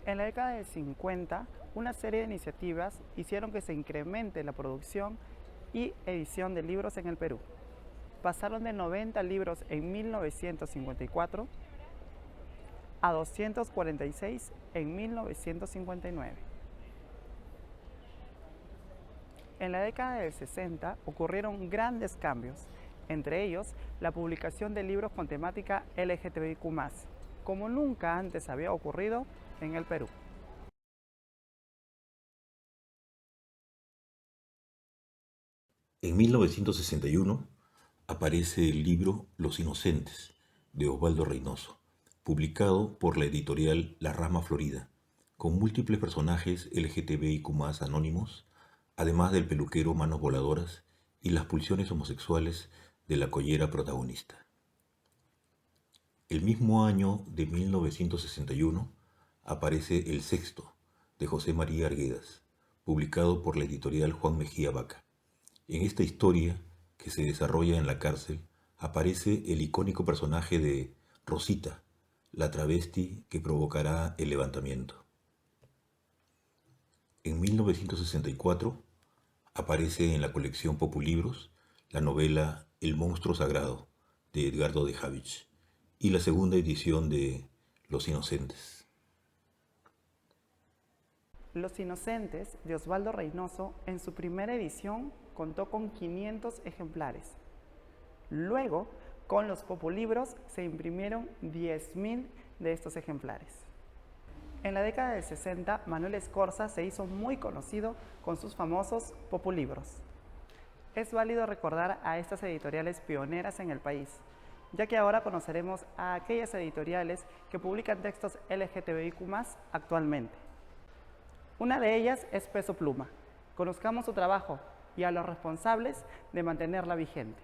En la década del 50, una serie de iniciativas hicieron que se incremente la producción y edición de libros en el Perú. Pasaron de 90 libros en 1954 a 246 en 1959. En la década del 60 ocurrieron grandes cambios, entre ellos la publicación de libros con temática LGTBIQ+, como nunca antes había ocurrido en el Perú. En 1961 aparece el libro Los Inocentes, de Osvaldo Reynoso, publicado por la editorial La Rama Florida, con múltiples personajes LGTBIQ+ anónimos, además del peluquero Manos Voladoras y las pulsiones homosexuales de la collera protagonista. El mismo año de 1961 aparece El Sexto, de José María Arguedas, publicado por la editorial Juan Mejía Vaca. En esta historia, que se desarrolla en la cárcel, aparece el icónico personaje de Rosita, la travesti que provocará el levantamiento. En 1964 aparece en la colección Populibros la novela El monstruo sagrado, de Edgardo de Javich, y la segunda edición de Los Inocentes. Los Inocentes, de Osvaldo Reynoso, en su primera edición contó con 500 ejemplares. Luego, con los Populibros, se imprimieron 10.000 de estos ejemplares. En la década del 60, Manuel Escorza se hizo muy conocido con sus famosos Populibros. Es válido recordar a estas editoriales pioneras en el país, ya que ahora conoceremos a aquellas editoriales que publican textos LGTBIQ+ actualmente. Una de ellas es Peso Pluma. Conozcamos su trabajo y a los responsables de mantenerla vigente.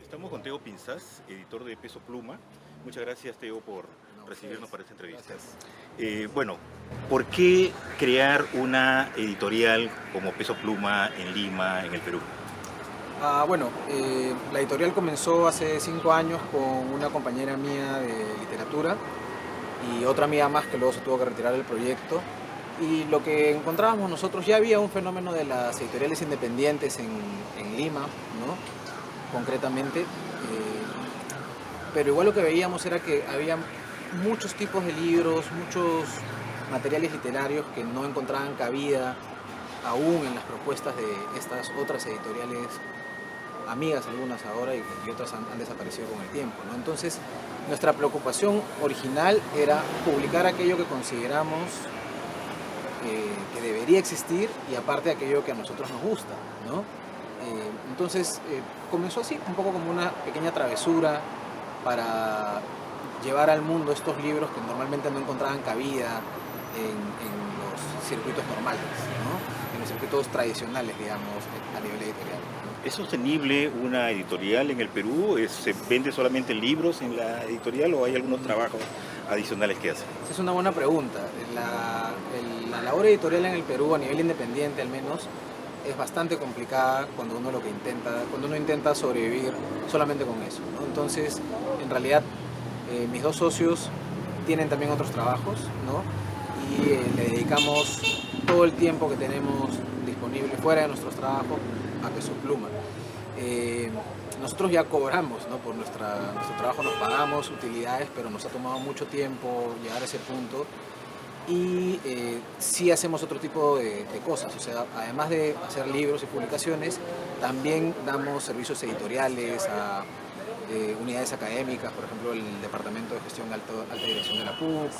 Estamos con Teo Pinzás, editor de Peso Pluma. Muchas gracias, Teo, por recibirnos para esta entrevista. Bueno, ¿por qué crear una editorial como Peso Pluma en Lima, en el Perú? La editorial comenzó hace 5 años con una compañera mía de literatura y otra amiga más que luego se tuvo que retirar del proyecto. Y lo que encontrábamos nosotros, ya había un fenómeno de las editoriales independientes en Lima, ¿no? Concretamente, pero igual lo que veíamos era que había muchos tipos de libros, muchos materiales literarios que no encontraban cabida aún en las propuestas de estas otras editoriales, amigas algunas ahora y otras han desaparecido con el tiempo, ¿no? Entonces, nuestra preocupación original era publicar aquello que consideramos que debería existir y aparte aquello que a nosotros nos gusta, ¿no? Entonces comenzó así, un poco como una pequeña travesura para llevar al mundo estos libros que normalmente no encontraban cabida en los circuitos normales, ¿no? En los circuitos tradicionales, digamos, a nivel editorial. ¿Es sostenible una editorial en el Perú? ¿Se vende solamente libros en la editorial o hay algunos trabajos adicionales que hacen? Esa es una buena pregunta. La labor editorial en el Perú, a nivel independiente al menos, es bastante complicada cuando uno intenta sobrevivir solamente con eso, ¿no? Entonces, en realidad, mis dos socios tienen también otros trabajos, ¿no? Y le dedicamos todo el tiempo que tenemos disponible fuera de nuestros trabajos a Peso Pluma. Nosotros ya cobramos, ¿no? Por nuestro trabajo, nos pagamos utilidades, pero nos ha tomado mucho tiempo llegar a ese punto. Y sí hacemos otro tipo de cosas, o sea, además de hacer libros y publicaciones, también damos servicios editoriales a unidades académicas, por ejemplo el Departamento de Gestión Alta Dirección de la PUC,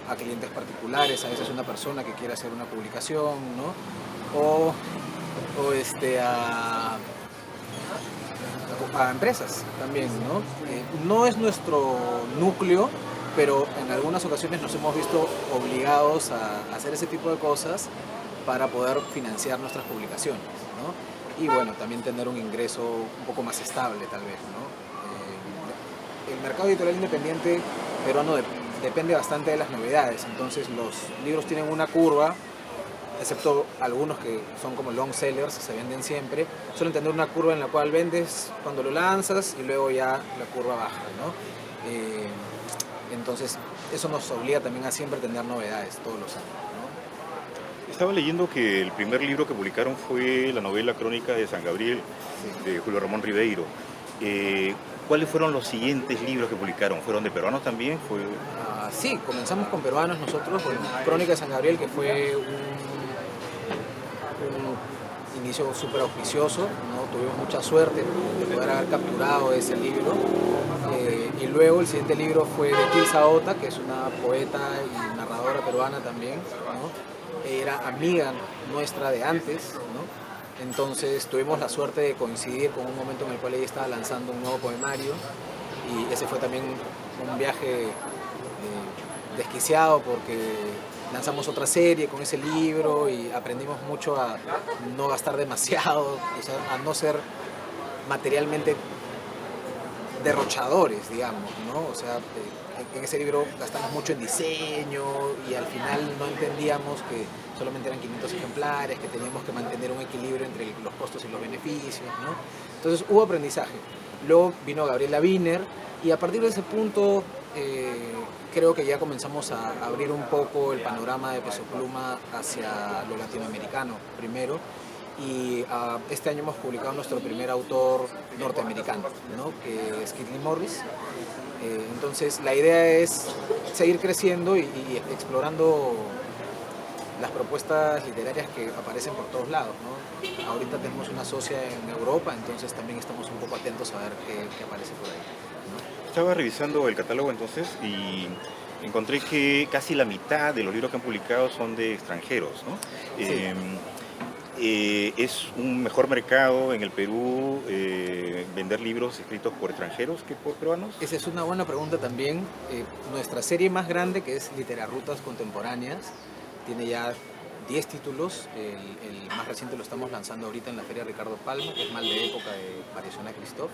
a clientes particulares, a veces una persona que quiere hacer una publicación, ¿no? O a empresas también, ¿no? No es nuestro núcleo, pero en algunas ocasiones nos hemos visto obligados a hacer ese tipo de cosas para poder financiar nuestras publicaciones, ¿no? Y bueno, también tener un ingreso un poco más estable tal vez, ¿no? El mercado editorial independiente peruano depende bastante de las novedades, entonces los libros tienen una curva, excepto algunos que son como long sellers, se venden siempre, suelen tener una curva en la cual vendes cuando lo lanzas y luego ya la curva baja, ¿no? Entonces eso nos obliga también a siempre tener novedades todos los años, ¿no? Estaba leyendo que el primer libro que publicaron fue la novela Crónica de San Gabriel, de Julio Ramón Ribeiro. ¿Cuáles fueron los siguientes libros que publicaron? ¿Fueron de peruanos también? Sí, comenzamos con peruanos nosotros, con Crónica de San Gabriel, que fue un inicio súper auspicioso, ¿no? Tuvimos mucha suerte de poder haber capturado ese libro. Y luego el siguiente libro fue de Tilsa Ota, que es una poeta y narradora peruana también, ¿no? Era amiga nuestra de antes, ¿no? Entonces tuvimos la suerte de coincidir con un momento en el cual ella estaba lanzando un nuevo poemario, y ese fue también un viaje desquiciado, porque lanzamos otra serie con ese libro y aprendimos mucho a no gastar demasiado, o sea, a no ser materialmente derrochadores, digamos, ¿no? O sea, en ese libro gastamos mucho en diseño y al final no entendíamos que solamente eran 500 ejemplares, que teníamos que mantener un equilibrio entre los costos y los beneficios, ¿no? Entonces hubo aprendizaje. Luego vino Gabriela Wiener y a partir de ese punto creo que ya comenzamos a abrir un poco el panorama de Peso Pluma hacia lo latinoamericano primero. Y este año hemos publicado nuestro primer autor norteamericano, ¿no? Que es Kit Lee Morris. Entonces la idea es seguir creciendo y explorando las propuestas literarias que aparecen por todos lados, ¿no? Ahorita tenemos una socia en Europa, entonces también estamos un poco atentos a ver qué aparece por ahí, ¿no? Estaba revisando el catálogo entonces y encontré que casi la mitad de los libros que han publicado son de extranjeros, ¿no? Sí. ¿Es un mejor mercado en el Perú vender libros escritos por extranjeros que por peruanos? Esa es una buena pregunta también. Nuestra serie más grande, que es Literarrutas Contemporáneas, tiene ya 10 títulos. El más reciente lo estamos lanzando ahorita en la Feria Ricardo Palma, que es Mal de Época de María Joana Christoph.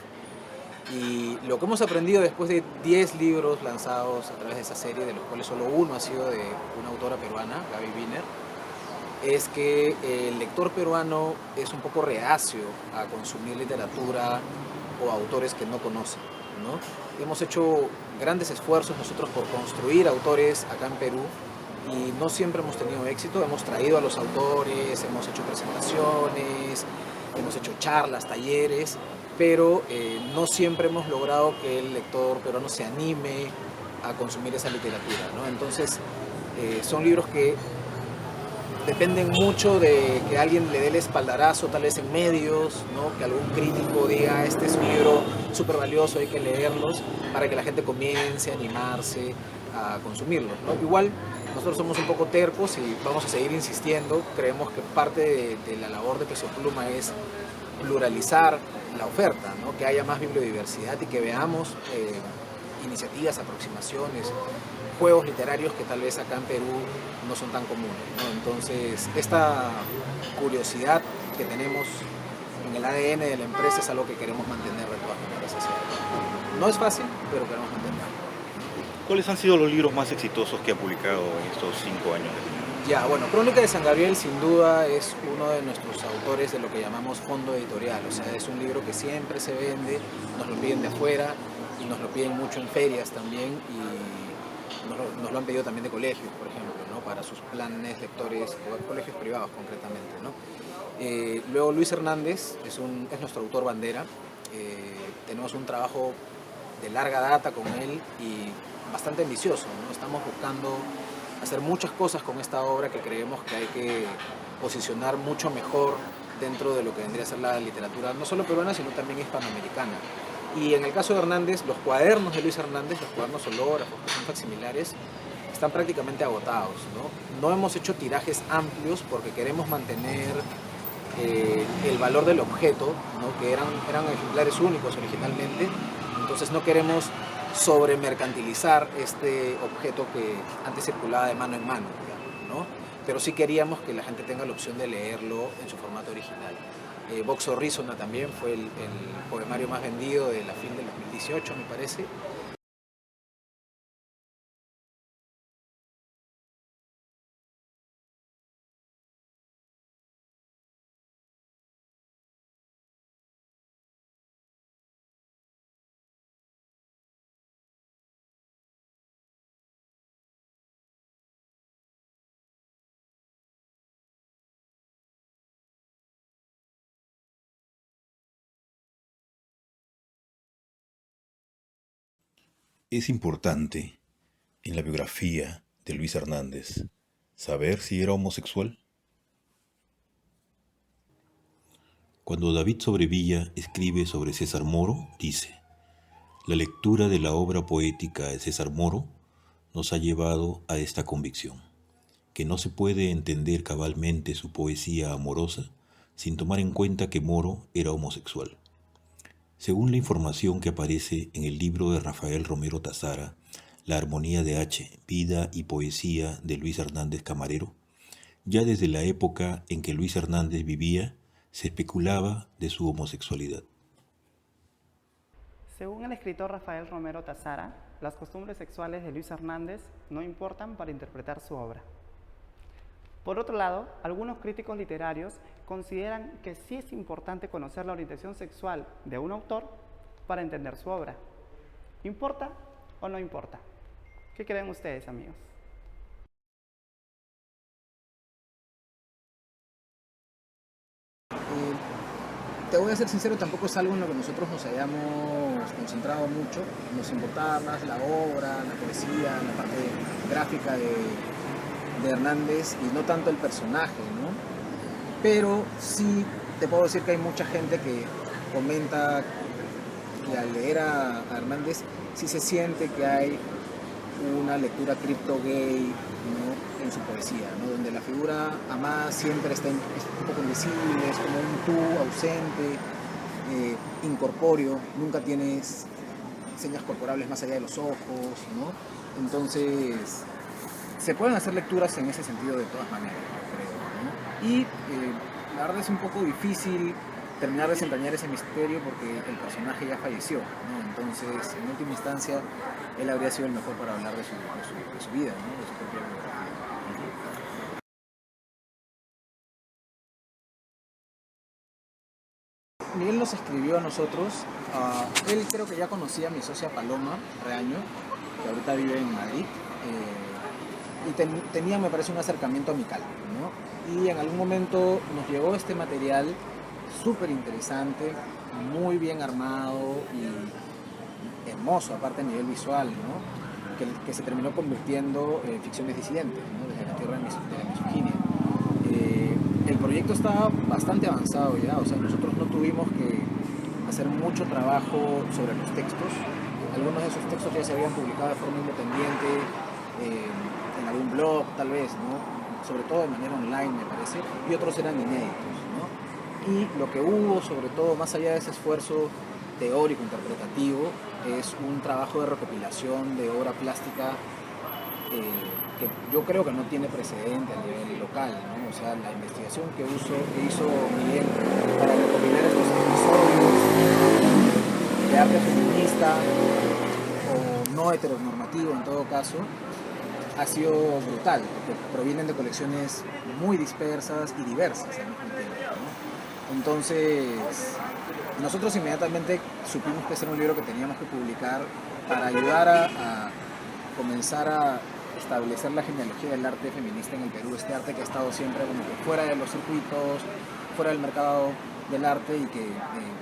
Y lo que hemos aprendido después de 10 libros lanzados a través de esa serie, de los cuales solo uno ha sido de una autora peruana, Gaby Wiener, es que el lector peruano es un poco reacio a consumir literatura o autores que no conocen, ¿no? Hemos hecho grandes esfuerzos nosotros por construir autores acá en Perú y no siempre hemos tenido éxito. Hemos traído a los autores, hemos hecho presentaciones, hemos hecho charlas, talleres, pero no siempre hemos logrado que el lector peruano se anime a consumir esa literatura, ¿no? Entonces son libros que dependen mucho de que alguien le dé el espaldarazo, tal vez en medios, ¿no? Que algún crítico diga, este es un libro súper valioso, hay que leerlos, para que la gente comience a animarse a consumirlos, ¿no? Igual nosotros somos un poco tercos y vamos a seguir insistiendo. Creemos que parte de la labor de Peso Pluma es pluralizar la oferta, ¿no? Que haya más bibliodiversidad y que veamos iniciativas, aproximaciones, juegos literarios que tal vez acá en Perú no son tan comunes, ¿no? Entonces, esta curiosidad que tenemos en el ADN de la empresa es algo que queremos mantener de todas maneras. No es fácil, pero queremos mantenerlo. ¿Cuáles han sido los libros más exitosos que ha publicado en estos 5 años? Ya, bueno, Crónica de San Gabriel sin duda es uno de nuestros autores de lo que llamamos fondo editorial, o sea, es un libro que siempre se vende, nos lo piden de afuera y nos lo piden mucho en ferias también, y nos lo han pedido también de colegios, por ejemplo, ¿no? Para sus planes lectores, o colegios privados concretamente, ¿no? Luego Luis Hernández es nuestro autor bandera. Tenemos un trabajo de larga data con él y bastante ambicioso, ¿no? Estamos buscando hacer muchas cosas con esta obra que creemos que hay que posicionar mucho mejor dentro de lo que vendría a ser la literatura, no solo peruana, sino también hispanoamericana. Y en el caso de Hernández, los cuadernos de Luis Hernández, los cuadernos ológrafos, que son facsimilares, están prácticamente agotados, ¿no? No hemos hecho tirajes amplios porque queremos mantener el valor del objeto, ¿no? Que eran ejemplares únicos originalmente, entonces no queremos sobremercantilizar este objeto que antes circulaba de mano en mano, digamos, ¿no? Pero sí queríamos que la gente tenga la opción de leerlo en su formato original. Vox Horrísona también fue el poemario más vendido de la fin del 2018, me parece. Es importante, en la biografía de Luis Hernández, saber si era homosexual. Cuando David Sobrevilla escribe sobre César Moro, dice: la lectura de la obra poética de César Moro nos ha llevado a esta convicción, que no se puede entender cabalmente su poesía amorosa sin tomar en cuenta que Moro era homosexual. Según la información que aparece en el libro de Rafael Romero Tazara, La armonía de H, vida y poesía de Luis Hernández Camarero, ya desde la época en que Luis Hernández vivía, se especulaba de su homosexualidad. Según el escritor Rafael Romero Tazara, las costumbres sexuales de Luis Hernández no importan para interpretar su obra. Por otro lado, algunos críticos literarios consideran que sí es importante conocer la orientación sexual de un autor para entender su obra. ¿Importa o no importa? ¿Qué creen ustedes, amigos? Te voy a ser sincero, tampoco es algo en lo que nosotros nos hayamos concentrado mucho. Nos importaba más la obra, la poesía, la parte gráfica de Hernández y no tanto el personaje, ¿no? Pero sí te puedo decir que hay mucha gente que comenta que al leer a Hernández sí se siente que hay una lectura cripto-gay, ¿no?, en su poesía, ¿no?, donde la figura amada siempre es un poco invisible, es como un tú ausente, incorpóreo, nunca tienes señas corporales más allá de los ojos, ¿no? Entonces se pueden hacer lecturas en ese sentido de todas maneras, yo creo, ¿no? Y la verdad es un poco difícil terminar de desentrañar ese misterio porque el personaje ya falleció, ¿no? Entonces, en última instancia, él habría sido el mejor para hablar de su vida, ¿no?, de su propia biografía. Miguel nos escribió a nosotros, él creo que ya conocía a mi socia Paloma Reaño, que ahorita vive en Madrid, y tenía, me parece, un acercamiento amical, ¿no? Y en algún momento nos llegó este material súper interesante, muy bien armado y hermoso, aparte a nivel visual, ¿no?, que se terminó convirtiendo en ficciones disidentes, ¿no?, desde la tierra de la misoginia. El proyecto estaba bastante avanzado ya, o sea, nosotros no tuvimos que hacer mucho trabajo sobre los textos. Algunos de esos textos ya se habían publicado de forma independiente, en algún blog tal vez, ¿no?, sobre todo de manera online me parece, y otros eran inéditos, ¿no? Y lo que hubo, sobre todo, más allá de ese esfuerzo teórico, interpretativo, es un trabajo de recopilación de obra plástica que yo creo que no tiene precedente a nivel local, ¿no? O sea, la investigación que hizo Miguel para recopilar estos episodios de arte feminista o no heteronormativo en todo caso, ha sido brutal, porque provienen de colecciones muy dispersas y diversas al mismo tiempo, ¿no? Entonces, nosotros inmediatamente supimos que ese era un libro que teníamos que publicar para ayudar a comenzar a establecer la genealogía del arte feminista en el Perú, este arte que ha estado siempre como que fuera de los circuitos, fuera del mercado del arte y que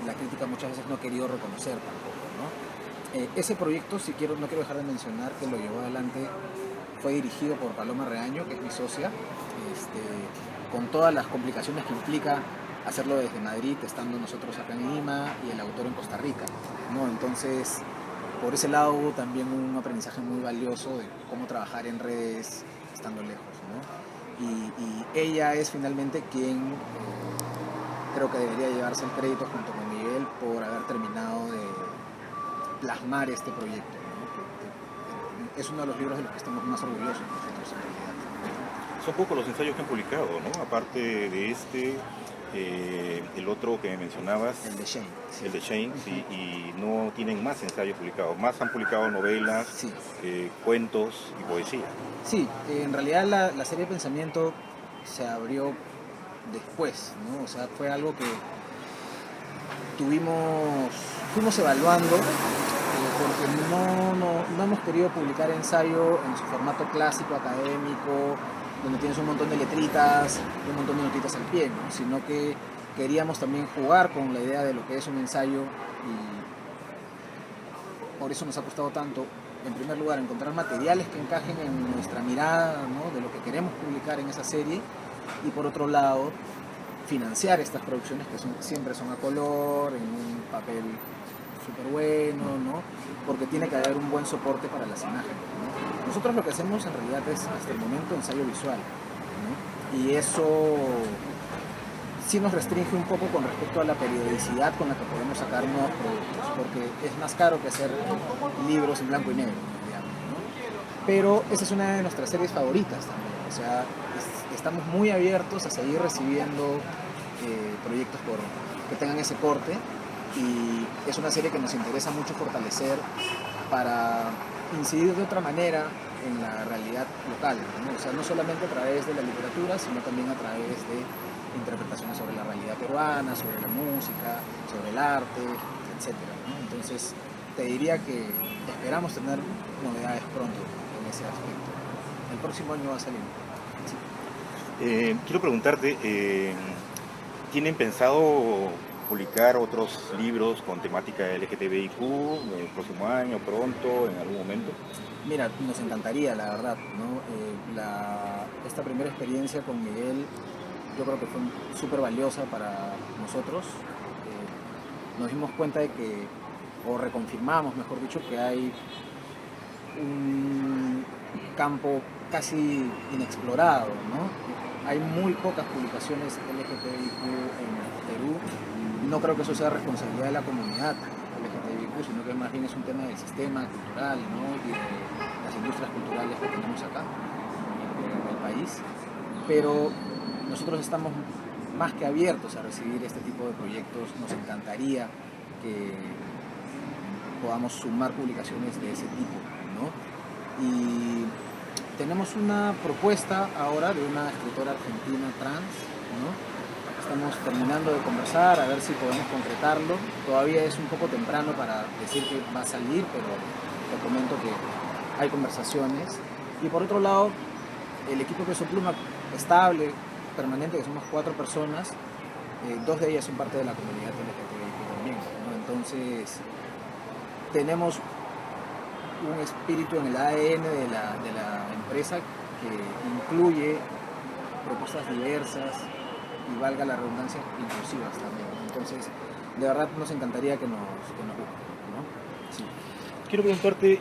la crítica muchas veces no ha querido reconocer tampoco, ¿no? Ese proyecto, no quiero dejar de mencionar que lo llevó adelante, fue dirigido por Paloma Reaño, que es mi socia, con todas las complicaciones que implica hacerlo desde Madrid, estando nosotros acá en Lima y el autor en Costa Rica, ¿no? Entonces, por ese lado hubo también un aprendizaje muy valioso de cómo trabajar en redes estando lejos, ¿no? Y ella es finalmente quien creo que debería llevarse el crédito junto con Miguel por haber terminado de plasmar este proyecto, ¿no? Que es uno de los libros de los que estamos más orgullosos nosotros en realidad. Son pocos los ensayos que han publicado, ¿no? Aparte de el otro que mencionabas, El de Shane. Sí. El de Shane, sí, y no tienen más ensayos publicados. Más han publicado novelas, Sí. Cuentos y poesía. Sí, en realidad la serie de pensamiento se abrió después, ¿no? O sea, fue algo que fuimos evaluando, porque no hemos querido publicar ensayo en su formato clásico, académico, donde tienes un montón de letritas y un montón de notitas al pie, ¿no? Sino que queríamos también jugar con la idea de lo que es un ensayo y por eso nos ha costado tanto en primer lugar, encontrar materiales que encajen en nuestra mirada, ¿no?, de lo que queremos publicar en esa serie, y por otro lado, financiar estas producciones que siempre son a color, en un papel súper bueno, ¿no?, porque tiene que haber un buen soporte para las imágenes, ¿no? Nosotros lo que hacemos en realidad es, hasta el momento, ensayo visual, ¿no? Y eso sí nos restringe un poco con respecto a la periodicidad con la que podemos sacar nuevos productos, porque es más caro que hacer libros en blanco y negro, digamos, ¿no? Pero esa es una de nuestras series favoritas también, o sea, estamos muy abiertos a seguir recibiendo proyectos que tengan ese corte, y es una serie que nos interesa mucho fortalecer para incidir de otra manera en la realidad local, ¿no? O sea, no solamente a través de la literatura, sino también a través de interpretaciones sobre la realidad peruana, sobre la música, sobre el arte, etcétera, ¿no? Entonces, te diría que esperamos tener novedades pronto en ese aspecto. El próximo año va a salir. Sí. Quiero preguntarte, ¿tienen pensado publicar otros libros con temática LGTBIQ el próximo año, pronto, en algún momento? Mira, nos encantaría, la verdad, ¿no? Esta primera experiencia con Miguel, yo creo que fue súper valiosa para nosotros. Nos dimos cuenta de que, o reconfirmamos, mejor dicho, que hay un campo casi inexplorado, ¿no? Hay muy pocas publicaciones LGTBIQ en Perú. No creo que eso sea responsabilidad de la comunidad LGTBIQ, sino que más bien es un tema del sistema cultural, ¿no?, y de las industrias culturales que tenemos acá en el país. Pero nosotros estamos más que abiertos a recibir este tipo de proyectos. Nos encantaría que podamos sumar publicaciones de ese tipo, ¿no? Y tenemos una propuesta ahora de una escritora argentina trans, ¿no? Estamos terminando de conversar a ver si podemos concretarlo. Todavía es un poco temprano para decir que va a salir, pero te comento que hay conversaciones. Y por otro lado, el equipo Peso Pluma estable, permanente, que somos 4 personas, 2 de ellas son parte de la comunidad LGTBI también, ¿no? Entonces, tenemos un espíritu en el ADN de la empresa que incluye propuestas diversas y, valga la redundancia, inclusivas también. Entonces, de verdad nos encantaría que nos busquen, ¿no? Sí. Quiero preguntarte,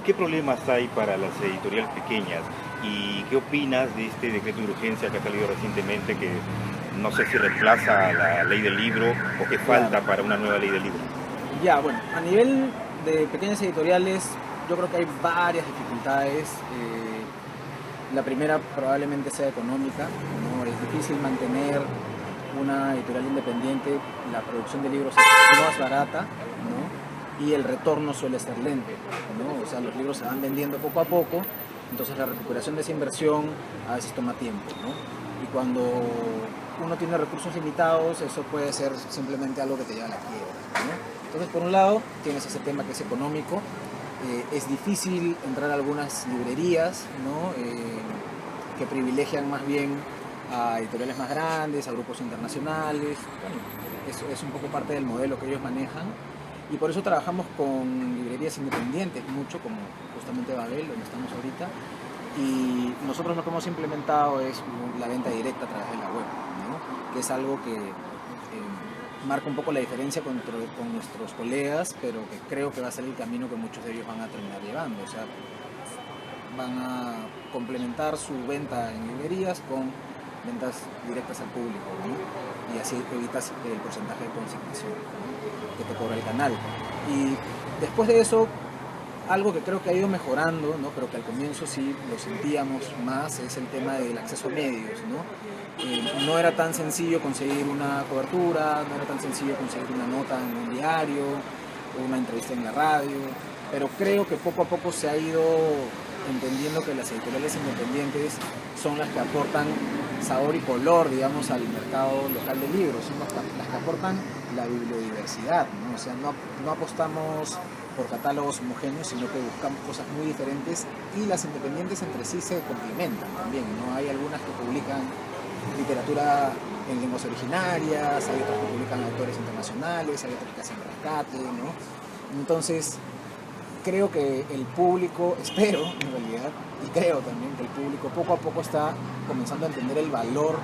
¿qué problemas hay para las editoriales pequeñas? ¿Y qué opinas de este decreto de urgencia que ha salido recientemente, que no sé si reemplaza la ley del libro o qué falta para una nueva ley del libro? Ya, bueno, a nivel de pequeñas editoriales yo creo que hay varias dificultades. La primera probablemente sea económica, ¿no? Es difícil mantener una editorial independiente, la producción de libros no es barata, ¿no? Y el retorno suele ser lento, ¿no? O sea, los libros se van vendiendo poco a poco, entonces la recuperación de esa inversión a veces toma tiempo, ¿no? Y cuando uno tiene recursos limitados, eso puede ser simplemente algo que te lleva a la quiebra, ¿no? Entonces, por un lado, tienes ese tema que es económico. Es difícil entrar a algunas librerías, ¿no? Que privilegian más bien a editoriales más grandes, a grupos internacionales. Bueno, eso es un poco parte del modelo que ellos manejan, y por eso trabajamos con librerías independientes mucho, como justamente Babel, donde estamos ahorita, y nosotros lo que hemos implementado es la venta directa a través de la web, ¿no? Que es algo que marca un poco la diferencia con nuestros colegas, pero que creo que va a ser el camino que muchos de ellos van a terminar llevando. O sea, van a complementar su venta en librerías con ventas directas al público, ¿no? Y así evitas el porcentaje de consignación, ¿no?, que te cobra el canal. Y después de eso, algo que creo que ha ido mejorando, ¿no?, pero que al comienzo sí lo sentíamos más, es el tema del acceso a medios, ¿no? No era tan sencillo conseguir una cobertura, no era tan sencillo conseguir una nota en un diario o una entrevista en la radio, pero creo que poco a poco se ha ido entendiendo que las editoriales independientes son las que aportan sabor y color, digamos, al mercado local de libros, son las que aportan la bibliodiversidad, ¿no? O sea, no apostamos por catálogos homogéneos, sino que buscamos cosas muy diferentes, y las independientes entre sí se complementan también, ¿no? Hay algunas que publican literatura en lenguas originarias, hay otras que publican autores internacionales, hay otras que hacen rescate, ¿no? Entonces, creo que el público, espero en realidad, y creo también que el público poco a poco está comenzando a entender el valor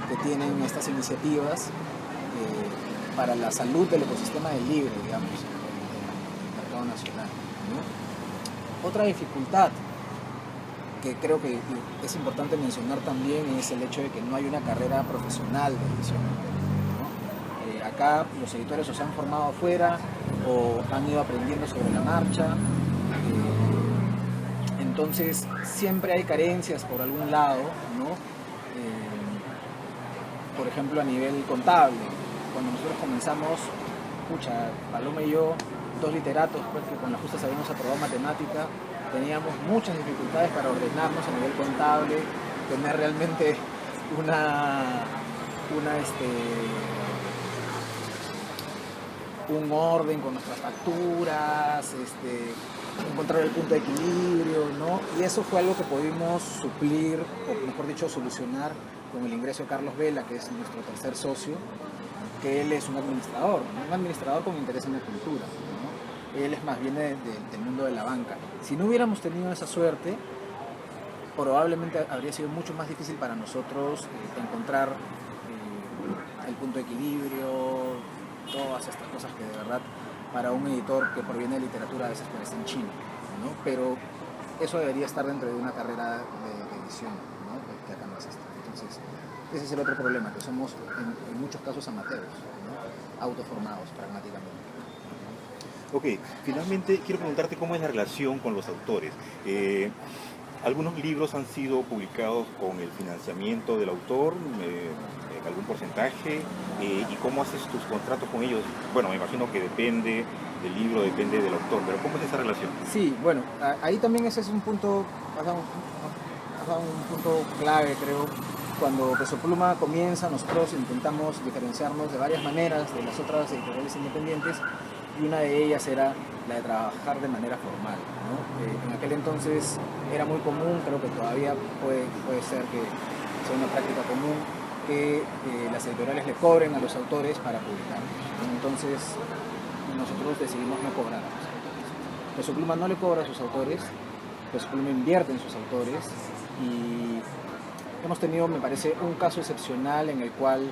que tienen estas iniciativas para la salud del ecosistema del libro, digamos, en el mercado nacional, ¿no? Otra dificultad que creo que es importante mencionar también es el hecho de que no hay una carrera profesional de edición, ¿no? Acá los editores o se han formado afuera o han ido aprendiendo sobre la marcha, entonces siempre hay carencias por algún lado, ¿no? Por ejemplo, a nivel contable, cuando nosotros comenzamos, Paloma y yo, 2 literatos, pues, que con la justa habíamos aprobado matemática, teníamos muchas dificultades para ordenarnos a nivel contable, tener realmente un orden con nuestras facturas, encontrar el punto de equilibrio, ¿no? Y eso fue algo que pudimos suplir, o mejor dicho, solucionar con el ingreso de Carlos Vela, que es nuestro tercer socio, que él es un administrador con interés en la cultura, ¿no? Él es más bien del mundo de la banca. Si no hubiéramos tenido esa suerte, probablemente habría sido mucho más difícil para nosotros encontrar el punto de equilibrio, todas estas cosas que de verdad para un editor que proviene de literatura a veces parecen chino, ¿no? Pero eso debería estar dentro de una carrera de edición, ¿no? Que acá no existe. Entonces, ese es el otro problema, que somos en muchos casos amateurs, ¿no? Autoformados pragmáticamente. Ok, finalmente quiero preguntarte cómo es la relación con los autores. Algunos libros han sido publicados con el financiamiento del autor, en algún porcentaje, y cómo haces tus contratos con ellos. Bueno, me imagino que depende del libro, depende del autor, pero ¿cómo es esa relación? Sí, bueno, ahí también ese es un punto, un punto clave, creo. Cuando Peso Pluma comienza, nosotros intentamos diferenciarnos de varias maneras de las otras editoriales independientes, y una de ellas era la de trabajar de manera formal, ¿no? En aquel entonces era muy común, creo que todavía puede ser que sea una práctica común, que las editoriales le cobren a los autores para publicar, ¿no? Entonces nosotros decidimos no cobrar a los autores. Peso Pluma no le cobra a sus autores, Peso Pluma invierte en sus autores, y hemos tenido, me parece, un caso excepcional en el cual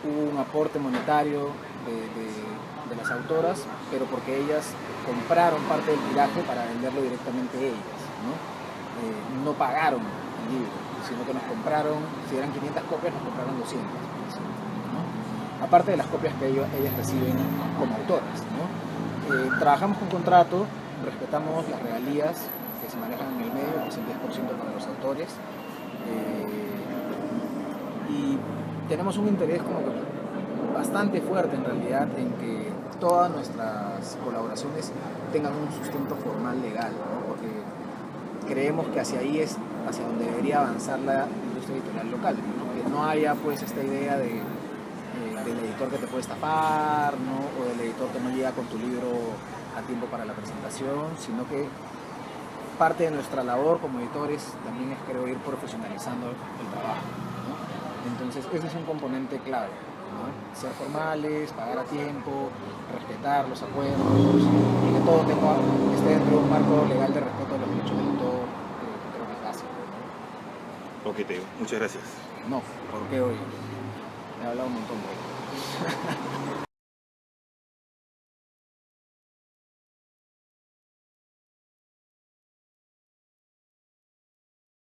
hubo un aporte monetario de las autoras, pero porque ellas compraron parte del tiraje para venderlo directamente ellas, ¿no? No pagaron el libro, sino que nos compraron, si eran 500 copias, nos compraron 200, ¿no? Aparte de las copias que ellas reciben como autoras, ¿no? Trabajamos con contrato, respetamos las regalías que se manejan en el medio, que es el 10% para los autores, y tenemos un interés como que bastante fuerte en realidad en que todas nuestras colaboraciones tengan un sustento formal legal, ¿no? Porque creemos que hacia ahí es hacia donde debería avanzar la industria editorial local, ¿no? Que no haya pues esta idea del editor que te puede estafar, ¿no? O del editor que no llega con tu libro a tiempo para la presentación, sino que parte de nuestra labor como editores también es, creo, ir profesionalizando el trabajo, ¿no? Entonces ese es un componente clave, ¿no? Ser formales, pagar a tiempo, respetar los acuerdos y que todo esté dentro de un marco legal de respeto a los derechos del autor, que creo que es básico, ¿no? Ok, Teo, muchas gracias. No, porque hoy he hablado un montón de